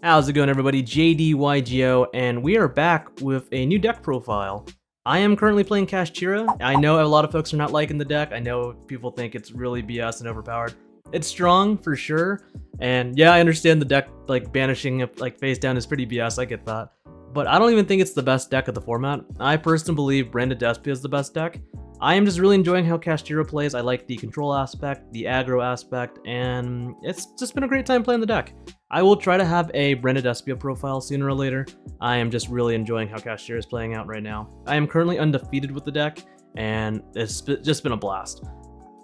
How's it going, everybody? JayDYGO, and we are back with a new deck profile. I am currently playing KASHTIRA. I know a lot of folks are not liking the deck. I know people think it's really BS and overpowered. It's strong for sure, and yeah, I understand the deck like banishing it like face down is pretty BS. I get that, but I don't even think it's the best deck of the format. I personally believe Branded Despia is the best deck. I am just really enjoying how KASHTIRA plays. I like the control aspect, the aggro aspect, and it's just been a great time playing the deck. I will try to have a Branded Despia profile sooner or later. I am just really enjoying how KASHTIRA is playing out right now. I am currently undefeated with the deck, and it's just been a blast.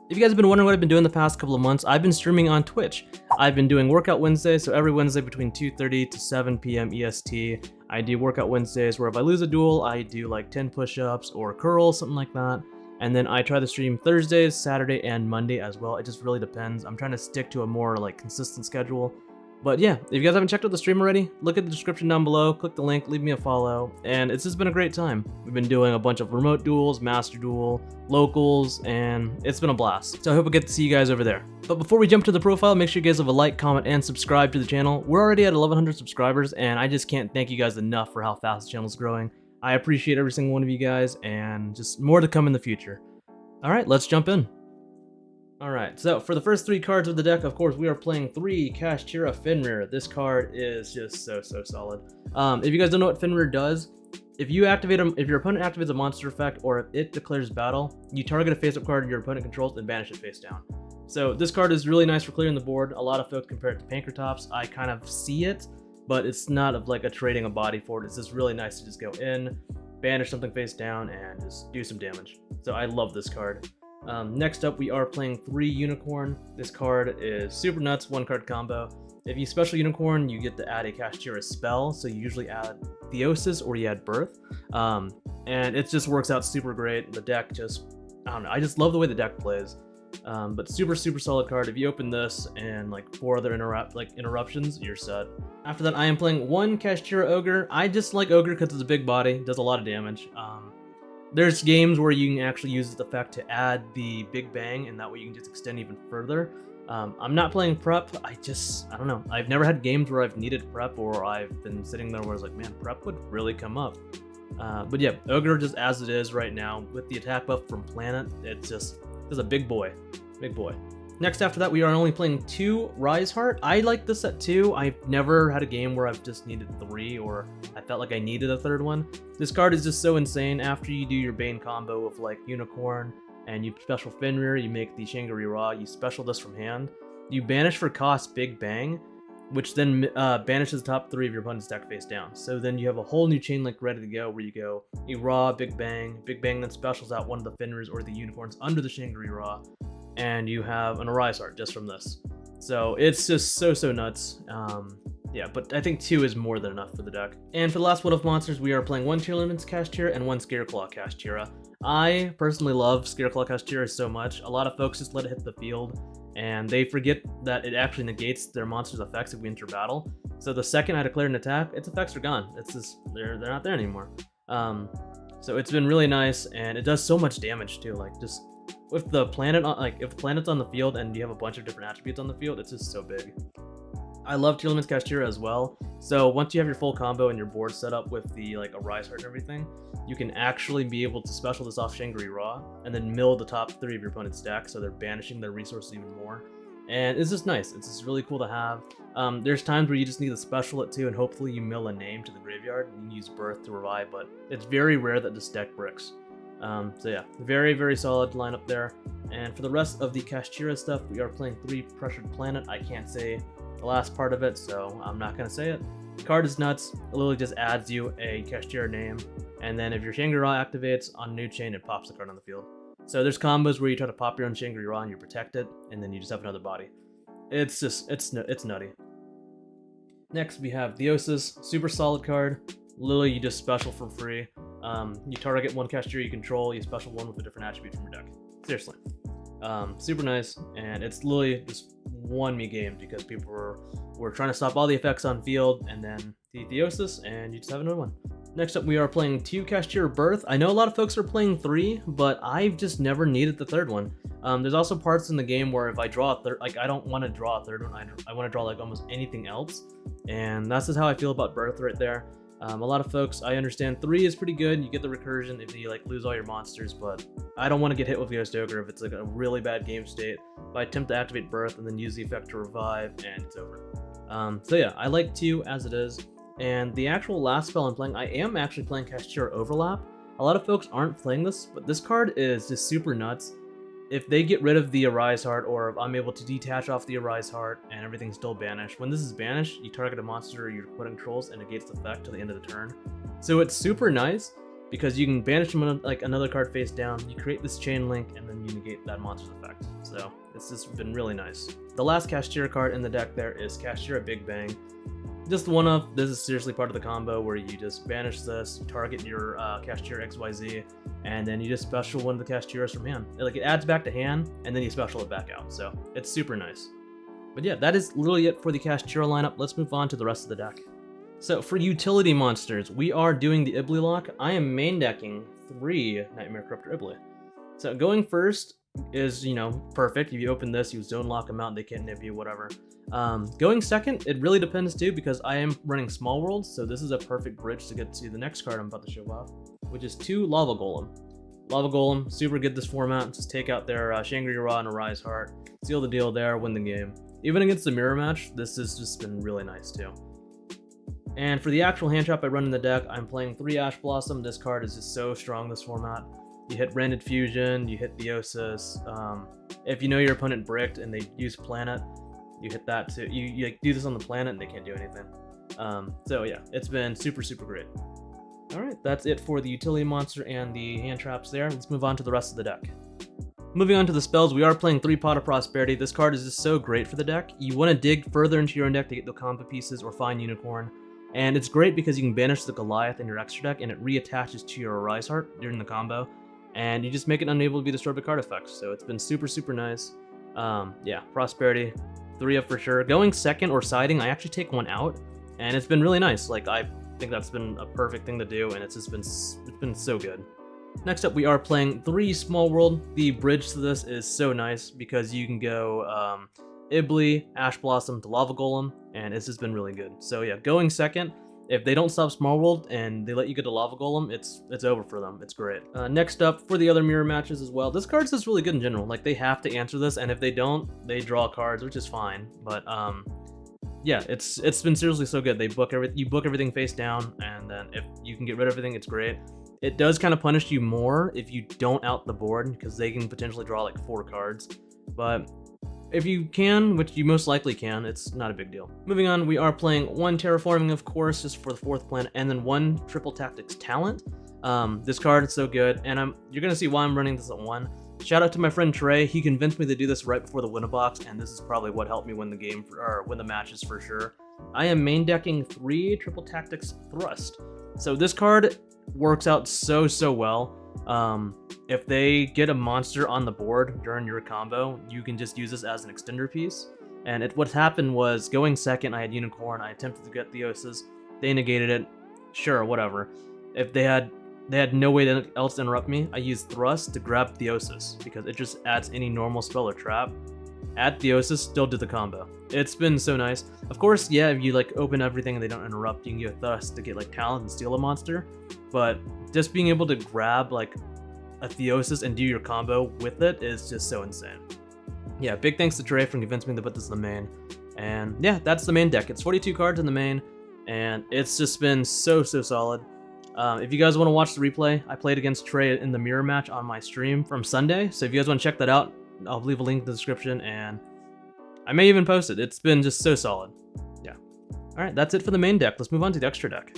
If you guys have been wondering what I've been doing the past couple of months, I've been streaming on Twitch. I've been doing Workout Wednesdays, so every Wednesday between 2:30 to 7 p.m. EST, I do Workout Wednesdays where if I lose a duel, I do like 10 push-ups or curls, something like that. And then I try to stream Thursdays, Saturday, and Monday as well. It just really depends. I'm trying to stick to a more like consistent schedule. But yeah, if you guys haven't checked out the stream already, look at the description down below, click the link, leave me a follow, and it's just been a great time. We've been doing a bunch of remote duels, master duel, locals, and it's been a blast. So I hope I get to see you guys over there. But before we jump to the profile, make sure you guys have a like, comment, and subscribe to the channel. We're already at 1,100 subscribers, and I just can't thank you guys enough for how fast the channel's growing. I appreciate every single one of you guys, and just more to come in the future. Alright, let's jump in. Alright, so for the first 3 cards of the deck, of course, we are playing 3 KASHTIRA Fenrir. This card is just so solid. If you guys don't know what Fenrir does, if your opponent activates a monster effect or if it declares battle, you target a face-up card your opponent controls and banish it face down. So this card is really nice for clearing the board. A lot of folks compare it to Pankratops. I kind of see it, but it's not of like a trading a body for it. It's just really nice to just go in, banish something face down, and just do some damage. So I love this card. Next up, we are playing 3 Unicorn. This card is super nuts, 1-card combo. If you special Unicorn, you get to add a KASHTIRA spell, so you usually add Theosis or you add Birth. And it just works out super great. The deck just, I don't know, I just love the way the deck plays. But super solid card. If you open this and like 4 other interruptions, you're set. After that, I am playing 1 KASHTIRA Ogre. I just like Ogre because it's a big body, does a lot of damage. There's games where you can actually use the effect to add the Big Bang, and that way you can just extend even further. I'm not playing prep. I don't know. I've never had games where I've needed prep or I've been sitting there where I was like, man, prep would really come up. But yeah, Ogre just as it is right now with the attack buff from Planet, it's a big boy. Big boy. Next after that, we are only playing 2 Rise Heart. I like this at 2. I've never had a game where I've just needed 3 or I felt like I needed a 3rd one. This card is just so insane. After you do your Bane combo of like Unicorn and you special Fenrir, you make the Shangri-La, you special this from hand. You banish for cost Big Bang, which then banishes the top 3 of your opponent's deck face down. So then you have a whole new chain link ready to go where you go Ra, Big Bang then specials out one of the Fenrirs or the Unicorns under the Shangri-La, and you have an Arise Art just from this. So it's just so nuts. Yeah, but I think 2 is more than enough for the deck. And for the last one of monsters, we are playing 1 Tearlaments KASHTIRA and 1 Scareclaw KASHTIRA. I personally love Scareclaw KASHTIRA so much. A lot of folks just let it hit the field, and they forget that it actually negates their monster's effects if we enter battle. So the second I declare an attack, its effects are gone. It's just, they're not there anymore. So it's been really nice, and it does so much damage too. Like just with the planet, if the planet's on the field and you have a bunch of different attributes on the field, it's just so big. I love Tearlaments KASHTIRA as well. So once you have your full combo and your board set up with the like a Rise Heart and everything, you can actually be able to special this off Shangri-La and then mill the top 3 of your opponent's deck, so they're banishing their resources even more. And it's just nice. It's just really cool to have. There's times where you just need to special it too, and hopefully you mill a name to the graveyard and you use Birth to revive, but it's very rare that this deck bricks. So yeah, very solid lineup there. And for the rest of the KASHTIRA stuff, we are playing 3 Pressured Planet. I can't say the last part of it, so I'm not gonna say it. The card is nuts. It literally just adds you a KASHTIRA name, and then if your Shangri-La activates on a new chain, it pops the card on the field. So there's combos where you try to pop your own Shangri-La and you protect it, and then you just have another body. It's just, it's nutty. Next we have Theosis, super solid card. Literally you just special for free. You target 1 KASHTIRA you control, you special 1 with a different attribute from your deck. Seriously. Super nice, and it's literally just won me games because people were We're trying to stop all the effects on field, and then the Theosis, and you just have another one. Next up, we are playing 2 KASHTIRA Birth. I know a lot of folks are playing 3, but I've just never needed the third one. There's also parts in the game where if I draw a third, like I don't want to draw a third one, I want to draw like almost anything else, and that's just how I feel about Birth right there. A lot of folks, I understand 3 is pretty good, you get the recursion if you like lose all your monsters, but I don't want to get hit with JayDYGO if it's like a really bad game state. If I attempt to activate Birth and then use the effect to revive, and it's over. So yeah, I like 2 as it is. And the actual last spell I'm playing, I am actually playing KASHTIRA Overlap. A lot of folks aren't playing this, but this card is just super nuts. If they get rid of the Arise Heart, or if I'm able to detach off the Arise Heart and everything's still banished, when this is banished, you target a monster your opponent controls and negates the effect to the end of the turn. So it's super nice because you can banish them like another card face down, you create this chain link, and then you negate that monster's effect. So it's just been really nice. The last KASHTIRA card in the deck there is KASHTIRA Big Bang. Just one of, this is seriously part of the combo where you just banish this, target your KASHTIRA XYZ, and then you just special one of the KASHTIRAs from hand. Like, it adds back to hand, and then you special it back out, so it's super nice. But yeah, that is literally it for the KASHTIRA lineup. Let's move on to the rest of the deck. So for utility monsters, we are doing the Ibly lock. I am main decking 3 Nightmare Corruptor Ibly. So going first is, you know, perfect. If you open this, you zone lock them out, they can't nib you, whatever. Going second, it really depends too, because I am running Small World, so this is a perfect bridge to get to the next card I'm about to show off, which is 2 Lava Golem. Lava Golem, super good this format. Just take out their Shangri-La and Arise Heart, seal the deal there, win the game. Even against the mirror match, this has just been really nice too. And for the actual hand trap I run in the deck, I'm playing 3 Ash Blossom. This card is just so strong this format. You hit Branded Fusion, you hit Theosis. If you know your opponent bricked and they use Planet, you hit that too. You like, do this on the planet and they can't do anything. So yeah, it's been super great. Alright, that's it for the utility monster and the hand traps there. Let's move on to the rest of the deck. Moving on to the spells, we are playing 3 Pot of Prosperity. This card is just so great for the deck. You want to dig further into your own deck to get the combo pieces or find Unicorn. And it's great because you can banish the Goliath in your extra deck and it reattaches to your Arise Heart during the combo. And you just make it unable to be destroyed by card effects. So it's been super nice. Yeah, Prosperity. 3 up for sure. Going second or siding, I actually take 1 out, and it's been really nice. Like, I think that's been a perfect thing to do, and it's been so good. Next up, we are playing 3 Small World. The bridge to this is so nice because you can go Ibly, Ash Blossom to Lava Golem, and it's just been really good. So yeah, going second. If they don't stop Small World and they let you get to Lava Golem, it's over for them. It's great. Next up, for the other mirror matches as well, this card's just really good in general. Like, they have to answer this, and if they don't, they draw cards, which is fine. But yeah, it's been seriously so good. You book everything face down, and then if you can get rid of everything, it's great. It does kind of punish you more if you don't out the board, because they can potentially draw like 4 cards. But if you can, which you most likely can, it's not a big deal. Moving on, we are playing 1 Terraforming, of course, just for the 4th planet, and then 1 Triple Tactics Talent. This card is so good, and you're gonna see why I'm running this at 1. Shout out to my friend Trey. He convinced me to do this right before the Win-A-Box, and this is probably what helped me win the game, or win the matches for sure. I am main decking 3 Triple Tactics Thrust. So this card works out so well. If they get a monster on the board during your combo, you can just use this as an extender piece. And what happened was, going second, I had Unicorn, I attempted to get Theosis, they negated it, sure, whatever. If they had no way else to interrupt me, I used Thrust to grab Theosis, because it just adds any normal spell or trap. Add Theosis, still did the combo. It's been so nice. Of course, yeah, if you like open everything and they don't interrupt, you can get Thrust to get like Talent and steal a monster, but just being able to grab like a Theosis and do your combo with it is just so insane. Yeah, big thanks to Trey for convincing me to put this in the main. And yeah, that's the main deck. It's 42 cards in the main, and it's just been so solid. If you guys want to watch the replay, I played against Trey in the mirror match on my stream from Sunday, so if you guys want to check that out, I'll leave a link in the description, and I may even post it. It's been just so solid. Yeah. Alright, that's it for the main deck. Let's move on to the extra deck.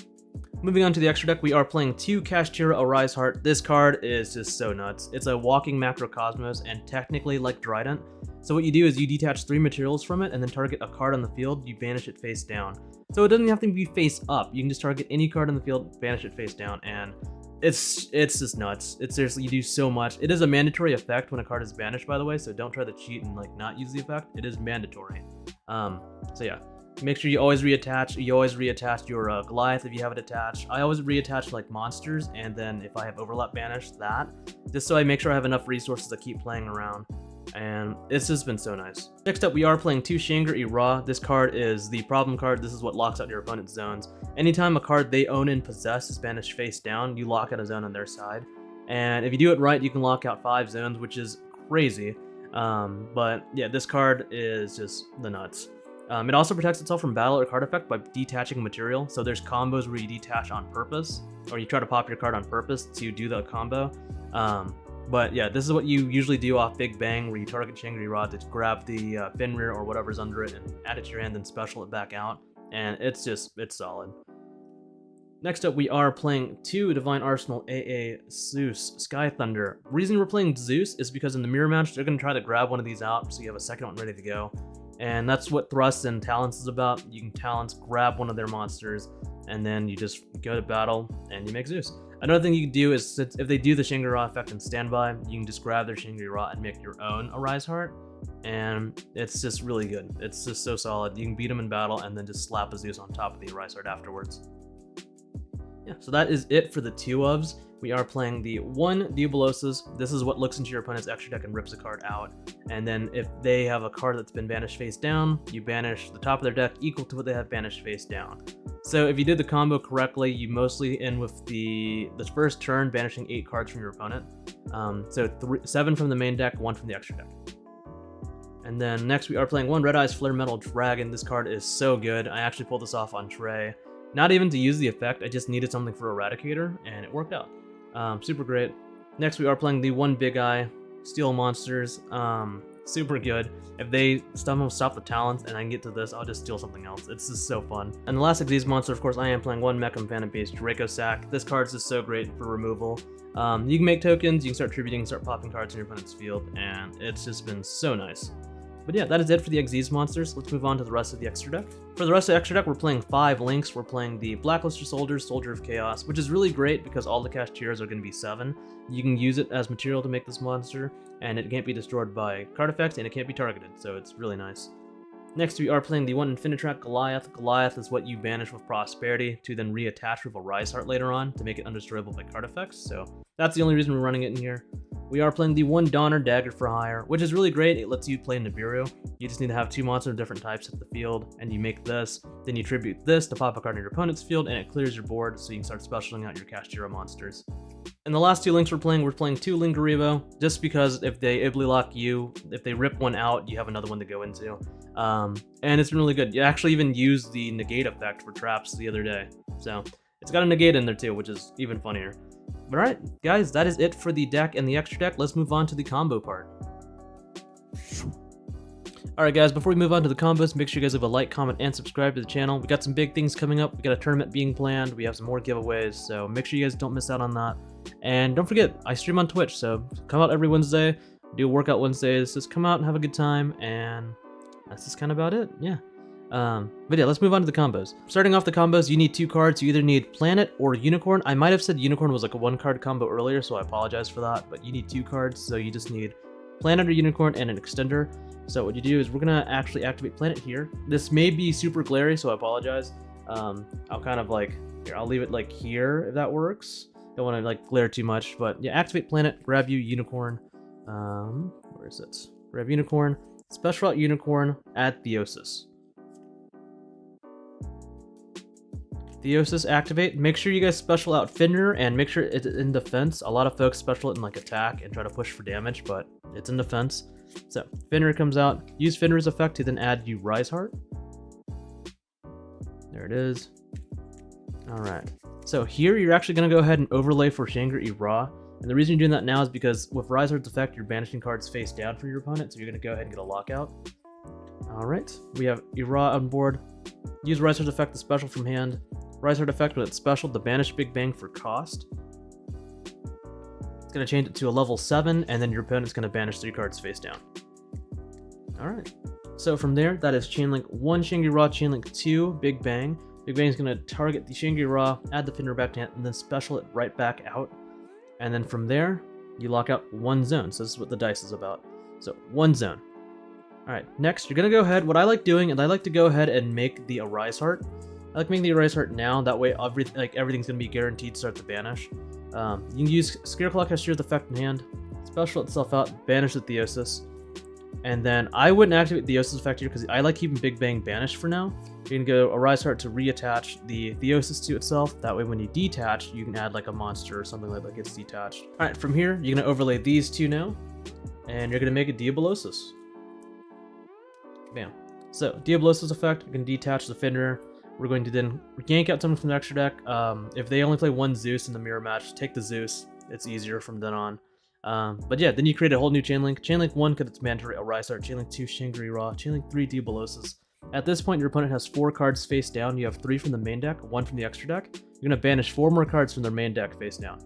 Moving on to the extra deck, we are playing 2 KASHTIRA Arise Heart. This card is just so nuts. It's a walking macrocosmos, and technically like Trident. So what you do is you detach 3 materials from it, and then target a card on the field, you banish it face down. So it doesn't have to be face up. You can just target any card on the field, banish it face down, and it's just nuts. It's seriously, you do so much. It is a mandatory effect when a card is banished, by the way, so don't try to cheat and like not use the effect. It is mandatory. So yeah. Make sure you always reattach. You always reattach your Goliath if you have it attached. I always reattach like monsters, and then if I have overlap banished, that, just so I make sure I have enough resources to keep playing around. And it's just been so nice. Next up, we are playing 2 Shangri-La. This card is the problem card. This is what locks out your opponent's zones. Anytime a card they own and possess is banished face down, you lock out a zone on their side. And if you do it right, you can lock out 5 zones, which is crazy. But yeah, this card is just the nuts. It also protects itself from battle or card effect by detaching material. So there's combos where you detach on purpose, or you try to pop your card on purpose to do the combo. But yeah, this is what you usually do off Big Bang, where you target Shangri-La to grab the Fenrir or whatever's under it and add it to your hand, then special it back out. And it's solid. Next up, we are playing 2 Divine Arsenal AA Zeus Sky Thunder. The reason we're playing Zeus is because in the mirror match, they're going to try to grab one of these out, so you have a second one ready to go. And that's what Thrusts and Talents is about. You can Talents, grab one of their monsters, and then you just go to battle, and you make Zeus. Another thing you can do is, if they do the Shangri-La effect in standby, you can just grab their Shangri-La and make your own Arise Heart. And it's just really good. It's just so solid. You can beat them in battle, and then just slap a Zeus on top of the Arise Heart afterwards. Yeah, so that is it for the 2 ofs. We are playing the 1 Diabolosis. This is what looks into your opponent's extra deck and rips a card out. And then if they have a card that's been banished face down, you banish the top of their deck equal to what they have banished face down. So if you did the combo correctly, you mostly end with the first turn banishing 8 cards from your opponent. So 7 from the main deck, 1 from the extra deck. And then next we are playing 1 Red Eyes Flare Metal Dragon. This card is so good. I actually pulled this off on Trey. Not even to use the effect, I just needed something for Eradicator, and it worked out. Super great. Next we are playing the 1 Big Eye Steel Monsters. Super good. If they somehow stop the talents and I can get to this, I'll just steal something else. It's just so fun. And the last Xyz monster, of course, I am playing 1 Mecham Phantom based Draco Sack. This card's just so great for removal. You can make tokens, you can start tributing, you can start popping cards in your opponent's field, and it's just been so nice. But yeah, that is it for the Xyz monsters. Let's move on to the rest of the extra deck. For the rest of the extra deck, we're playing 5 links. We're playing the Blackluster Soldiers, Soldier of Chaos, which is really great because all the KASHTIRAs are going to be 7. You can use it as material to make this monster, and it can't be destroyed by card effects, and it can't be targeted, so it's really nice. Next, we are playing the 1 Infinitrack Goliath. Goliath is what you banish with Prosperity to then reattach with a Rise Heart later on to make it undestroyable by card effects, so that's the only reason we're running it in here. We are playing the 1 Donner Dagger for Hire, which is really great. It lets you play Nibiru. You just need to have 2 monsters of different types hit the field, and you make this, then you tribute this to pop a card in your opponent's field, and it clears your board so you can start specialing out your KASHTIRA monsters. And the last 2 links we're playing two Lingaribo, just because if they Ibly lock you, if they rip one out, you have another one to go into. And it's been really good. You actually even used the negate effect for traps the other day. So it's got a negate in there too, which is even funnier. But alright, guys, that is it for the deck and the extra deck. Let's move on to the combo part. Alright guys, before we move on to the combos, make sure you guys leave a like, comment, and subscribe to the channel. We got some big things coming up. We got a tournament being planned. We have some more giveaways, so make sure you guys don't miss out on that. And don't forget, I stream on Twitch, so come out every Wednesday. Do workout Wednesdays. Just come out and have a good time, and that's just kind of about it. Yeah. But yeah, let's move on to the combos. Starting off the combos, you need 2 cards. You either need Planet or Unicorn. I might have said Unicorn was like a 1-card combo earlier, so I apologize for that, but you need 2 cards, so you just need Planet or Unicorn and an Extender. So what you do is we're gonna actually activate Planet here. This may be super glary, so I apologize. I'll kind of like, here, I'll leave it like here if that works. Don't want to like glare too much, but yeah, activate Planet, grab you Unicorn. Where is it? Grab Unicorn, special out Unicorn, add Theosis. Theosis activate. Make sure you guys special out Fenrir and make sure it's in defense. A lot of folks special it in like attack and try to push for damage, but it's in defense. So Fenrir comes out. Use Fenrir's effect to then add you Rise Heart. There it is. All right. So here you're actually going to go ahead and overlay for Shangri-La. And the reason you're doing that now is because with Rise Heart's effect, you're banishing cards face down for your opponent. So you're going to go ahead and get a lockout. All right. We have Ira on board. Use Rise Heart's effect to special from hand. Rise Heart effect when it's special to banish Big Bang for cost. It's going to change it to a level 7, and then your opponent's going to banish 3 cards face down. Alright. So from there, that is Chainlink 1 Shangri-La, Chainlink 2 Big Bang. Big Bang is going to target the Shangri-La, add the Fenrir back to hand, and then special it right back out. And then from there, you lock out 1 zone. So this is what the dice is about. So 1 zone. Alright, next you're gonna go ahead, what I like doing is I like to go ahead and make the Arise Heart. I like making the Arise Heart now, that way everything's gonna be guaranteed to start to banish. You can use Scareclaw Kashtira's effect in hand, special itself out, banish the Theosis. And then I wouldn't activate the Theosis effect here because I like keeping Big Bang banished for now. You can go Arise Heart to reattach the Theosis to itself, that way when you detach, you can add like a monster or something like that gets detached. Alright, from here, you're gonna overlay these two now, and you're gonna make a Diabolosis. Bam. So, Diabolosis effect, you can detach the Fenrir. We're going to then yank out someone from the extra deck. If they only play one Zeus in the mirror match, take the Zeus. It's easier from then on. But yeah, then you create a whole new Chainlink. Chainlink 1 because it's mandatory Arise Heart. Chainlink 2, Shangri-La. Chainlink 3, Diabolosis. At this point, your opponent has 4 cards face down. You have 3 from the main deck, 1 from the extra deck. You're going to banish 4 more cards from their main deck face down.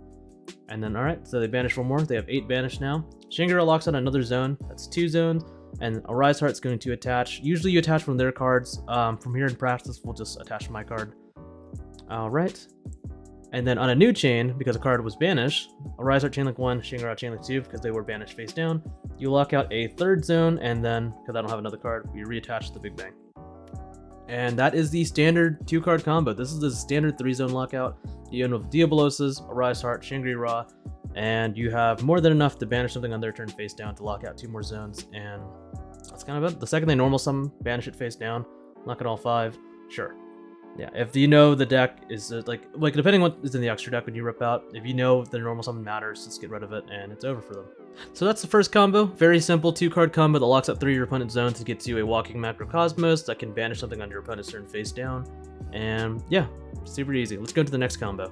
And then, alright, so they banish 1 more. They have 8 banished now. Shangri-La locks on another zone. That's 2 zones. And Arise Heart's going to attach. Usually you attach from their cards. From here in practice, we'll just attach my card. Alright. And then on a new chain, because a card was banished, Arise Heart Chainlink 1, Shangri-La Chainlink 2, because they were banished face down, you lock out a 3rd zone, and then, because I don't have another card, we reattach the Big Bang. And that is the standard 2-card combo. This is the standard 3-zone lockout. You end with Diabolosis, Arise Heart, Shangri-La, and you have more than enough to banish something on their turn face down to lock out 2 more zones, and that's kind of it. The second they normal summon, banish it face down, lock it all 5, sure. Yeah, if you know the deck is like depending on what is in the extra deck when you rip out, if you know the normal summon matters, just get rid of it and it's over for them. So that's the first combo. Very simple 2-card combo that locks up 3 of your opponent's zones to get you a walking macrocosmos that can banish something on your opponent's turn face down. And yeah, super easy. Let's go to the next combo.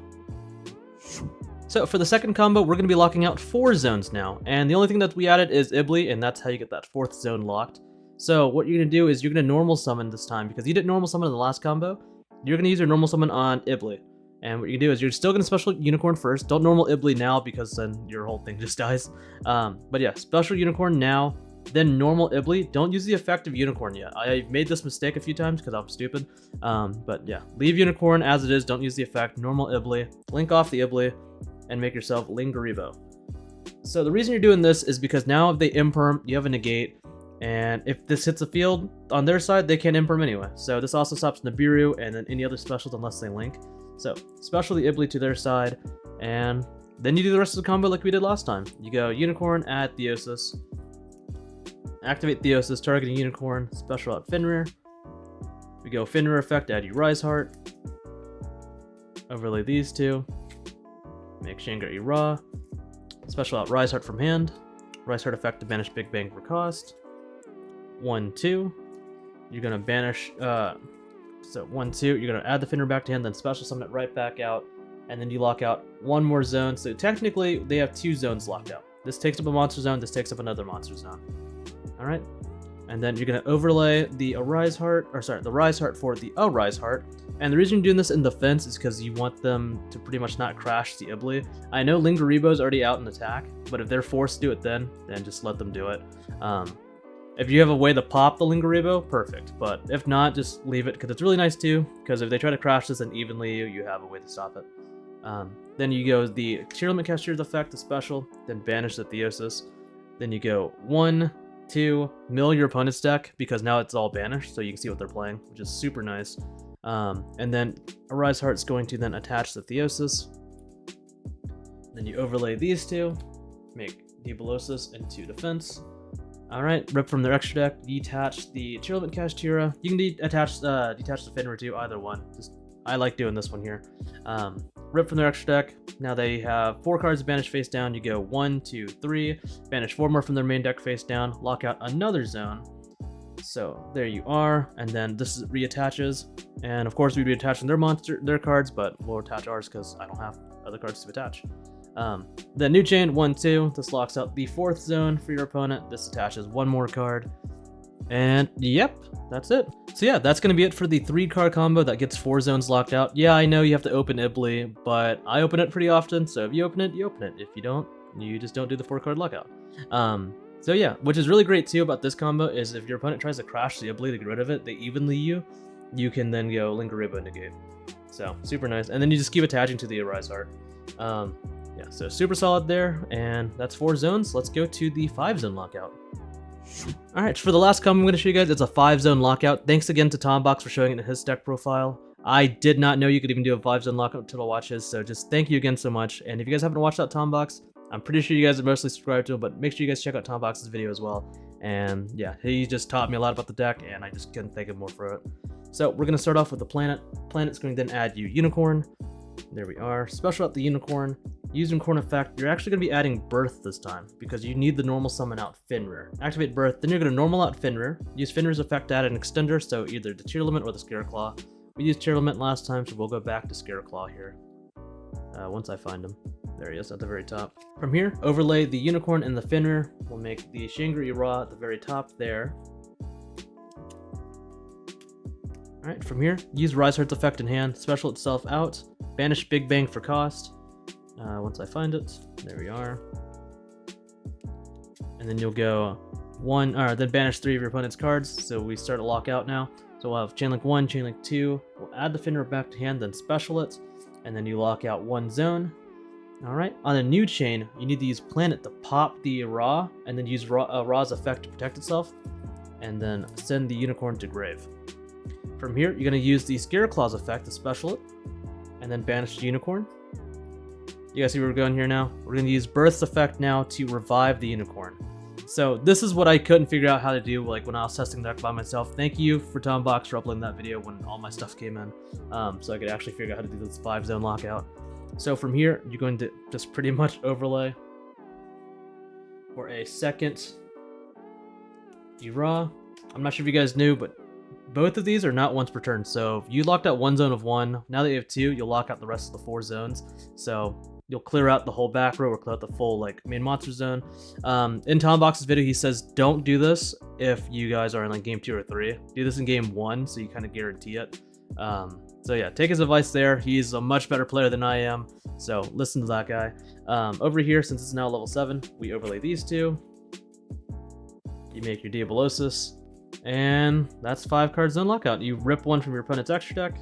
So for the second combo, we're going to be locking out 4 zones now. And the only thing that we added is Ibli, and that's how you get that 4th zone locked. So what you're going to do is you're going to normal summon this time, because you didn't normal summon in the last combo. You're going to use your normal summon on Ibli. And what you do is you're still going to special unicorn first. Don't normal Ibli now because then your whole thing just dies. But yeah, special unicorn now, then normal Ibli. Don't use the effect of unicorn yet. I made this mistake a few times because I'm stupid. But yeah, leave unicorn as it is. Don't use the effect. Normal Ibli. Link off the Ibli and make yourself Lingaribo. So the reason you're doing this is because now if they imperm, you have a negate. And if this hits the field, on their side, they can't imperm anyway. So this also stops Nibiru and then any other specials unless they link. So, special the Ibli to their side, and then you do the rest of the combo like we did last time. You go Unicorn, add Theosis, activate Theosis, targeting Unicorn, special out Fenrir. We go Fenrir effect, add you Rise Heart, overlay these two, make Shangri-La, special out Rise Heart from hand, Rise Heart effect to banish Big Bang for cost. 1, 2. You're gonna banish. So 1, 2. You're gonna add the Fenrir back to hand, then special summon it right back out, and then you lock out 1 more zone. So technically, they have 2 zones locked out. This takes up a monster zone. This takes up another monster zone. All right. And then you're gonna overlay the Arise Heart, or sorry, the Rise Heart for the Arise Heart. And the reason you're doing this in defense is because you want them to pretty much not crash the Ibli. I know Lingaribo is already out in attack, but if they're forced to do it then just let them do it. If you have a way to pop the Lingaribo, perfect. But if not, just leave it, because it's really nice too, because if they try to crash this unevenly, you have a way to stop it. Then you go the KASHTIRA's effect, the special, then banish the Theosis. Then you go 1, 2, mill your opponent's deck, because now it's all banished, so you can see what they're playing, which is super nice. And then Arise Heart's going to then attach the Theosis. Then you overlay these two, make Diabolosis into defense. Alright, rip from their extra deck, detach the KASHTIRA. You can detach the Fenrir too, either one. I like doing this one here. Rip from their extra deck. Now they have 4 cards banished face down. You go 1, 2, 3. Banish 4 more from their main deck face down. Lock out another zone. So there you are. And then this reattaches. And of course we'd be attaching their cards, but we'll attach ours because I don't have other cards to attach. Then new chain 1, 2. This locks out the 4th zone for your opponent. This attaches 1 more card. And yep, that's it. So yeah, that's going to be it for the 3-card combo that gets 4 zones locked out. Yeah, I know you have to open Ibli, but I open it pretty often, so if you open it, you open it. If you don't, you just don't do the 4-card lockout. So yeah, which is really great too about this combo is if your opponent tries to crash the Ibli to get rid of it, they evenly you can then go Lingaribo negate. So super nice. And then you just keep attaching to the Arise Heart. Yeah, so super solid there, and that's 4 zones. Let's go to the 5-zone lockout. Alright, for the last combo I'm going to show you guys, it's a 5-zone lockout. Thanks again to Tombox for showing it in his deck profile. I did not know you could even do a 5-zone lockout until I watched his, so just thank you again so much. And if you guys haven't watched out Tombox, I'm pretty sure you guys are mostly subscribed to him, but make sure you guys check out Tombox's video as well. And yeah, he just taught me a lot about the deck, and I just couldn't thank him more for it. So we're going to start off with the planet. Planet's going to then add you Unicorn. There we are. Special out the Unicorn. Use Unicorn effect. You're actually going to be adding Birth this time because you need the normal summon out Fenrir. Activate Birth, then you're going to normal out Fenrir. Use Fenrir's effect to add an extender, so either the Tearlament or the Scareclaw. We used Tearlament last time, so we'll go back to Scareclaw here. Once I find him. There he is at the very top. From here, overlay the Unicorn and the Fenrir. We'll make the Shangri-La at the very top there. Alright, from here, use Rise Heart's effect in hand, special itself out, banish Big Bang for cost. Once I find it, there we are. And then you'll go then banish 3 of your opponent's cards, so we start a lockout now. So we'll have Chainlink 1, Chainlink 2, we'll add the Fenrir back to hand, then special it, and then you lock out 1 zone. Alright, on a new chain, you need to use Planet to pop the Ra, and then use Ra's effect to protect itself, and then send the Unicorn to grave. From here, you're going to use the Scareclaw's effect to special it, and then banish the Unicorn. You guys see where we're going here now? We're going to use Birth's effect now to revive the Unicorn. So this is what I couldn't figure out how to do like when I was testing the deck by myself. Thank you for Tombox for uploading that video when all my stuff came in, so I could actually figure out how to do this 5-zone lockout. So from here, you're going to just pretty much overlay for a second Ra. I'm not sure if you guys knew, but both of these are not once per turn. So if you locked out 1 zone of 1, now that you have 2, you'll lock out the rest of the 4 zones. So you'll clear out the whole back row or clear out the full like main monster zone. In Tombox's video, he says don't do this if you guys are in like game 2 or 3. Do this in game 1, so you kind of guarantee it. So yeah, take his advice there. He's a much better player than I am, so listen to that guy. Over here, since it's now level 7, we overlay these 2. You make your Diabolosis, and that's 5 card zone lockout. You rip 1 from your opponent's extra deck,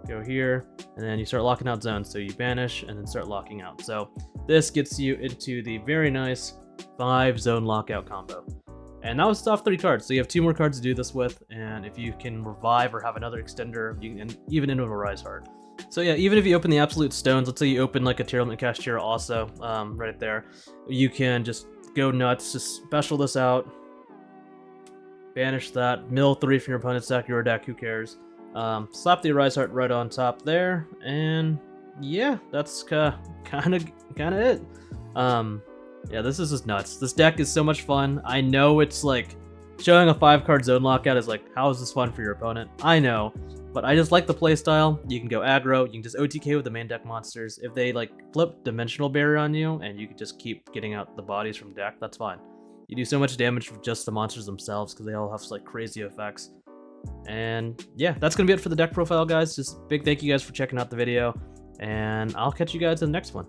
go here, and then you start locking out zones. So you banish and then start locking out. So this gets you into the very nice 5-zone lockout combo. And that was the top 3 cards, so you have 2 more cards to do this with, and if you can revive or have another extender, you can even into a Rise Heart. So yeah, even if you open the Absolute Stones, let's say you open like a Tearlament KASHTIRA also, right there, you can just go nuts, just special this out, banish that, mill 3 from your opponent's deck, your deck, who cares. Slap the Rise Heart right on top there, and yeah, that's kind of it. Yeah, this is just nuts. This deck is so much fun. I know it's like, showing a 5-card zone lockout is like, how is this fun for your opponent? I know, but I just like the playstyle. You can go aggro, you can just OTK with the main deck monsters. If they like flip Dimensional Barrier on you, and you can just keep getting out the bodies from deck, that's fine. You do so much damage with just the monsters themselves, because they all have like crazy effects. And yeah, that's gonna be it for the deck profile, guys. Just big thank you guys for checking out the video, and I'll catch you guys in the next one.